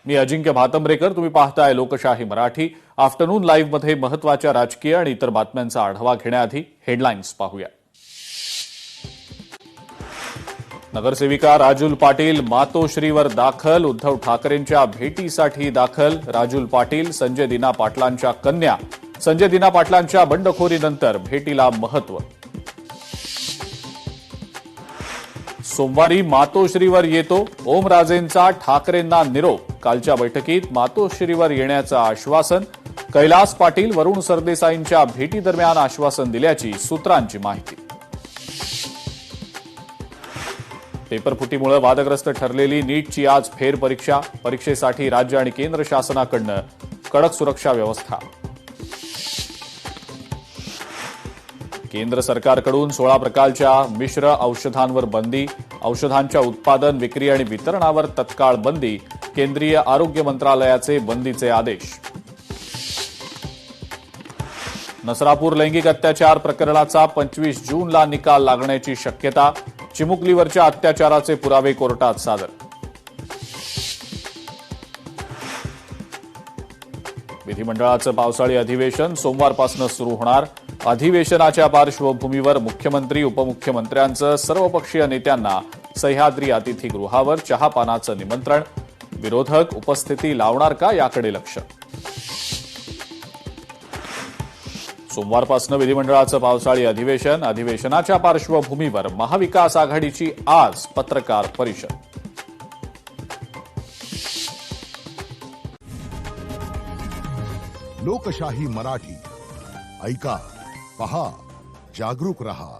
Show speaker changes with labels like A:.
A: मी अजिंक्य भातंब्रेकर. तुम्ही पाहताय लोकशाही मराठी. आफ्टरनून लाईव्ह मध्ये महत्त्वाच्या राजकीय आणि इतर बातम्यांचा आढावा घेण्याआधी हेडलाईन्स पाहूया. नगरसेविका राजुल पाटील मातोश्रीवर दाखल. उद्धव ठाकरेंच्या भेटीसाठी दाखल. राजुल पाटील संजय दिना पाटलांच्या कन्या. संजय दिना पाटलांच्या बंडखोरीनंतर भेटीला महत्त्व. सोमवारी मातोश्रीवर येतो. ओमराजेंचा ठाकरेंना निरोप. कालच्या बैठकीत मातोश्रीवर येण्याचं आश्वासन. कैलास पाटील वरुण सरदेसाईंच्या भेटीदरम्यान आश्वासन दिल्याची सूत्रांची माहिती. पेपरफुटीमुळे वादग्रस्त ठरलेली नीटची आज फेरपरीक्षा. परीक्षेसाठी राज्य आणि केंद्र शासनाकडून कडक सुरक्षा व्यवस्था. केंद्र सरकारकडून 16 प्रकारच्या मिश्र औषधांवर बंदी. औषधांच्या उत्पादन, विक्री आणि वितरणावर तत्काळ बंदी. केंद्रीय आरोग्य मंत्रालयाचे बंदीचे आदेश. नसरापूर लैंगिक अत्याचार प्रकरणाचा 25 जूनला निकाल लागण्याची शक्यता. चिमुकलीवरच्या अत्याचाराचे पुरावे कोर्टात सादर. विधिमंडळाचं पावसाळी अधिवेशन सोमवारपासून सुरू होणार. अधिवेशनाच्या पार्श्वभूमीवर मुख्यमंत्री उपमुख्यमंत्र्यांचं सर्वपक्षीय नेत्यांना सह्याद्री अतिथीगृहावर चहापानाचं निमंत्रण. विरोधक उपस्थिती लावणार का याकडे लक्ष. सोमवारपासून विधिमंडळाचं पावसाळी अधिवेशन. अधिवेशनाच्या पार्श्वभूमीवर महाविकास आघाडीची आज पत्रकार परिषद.
B: लोकशाही मराठी ऐका, पहा, जागरूक रहा.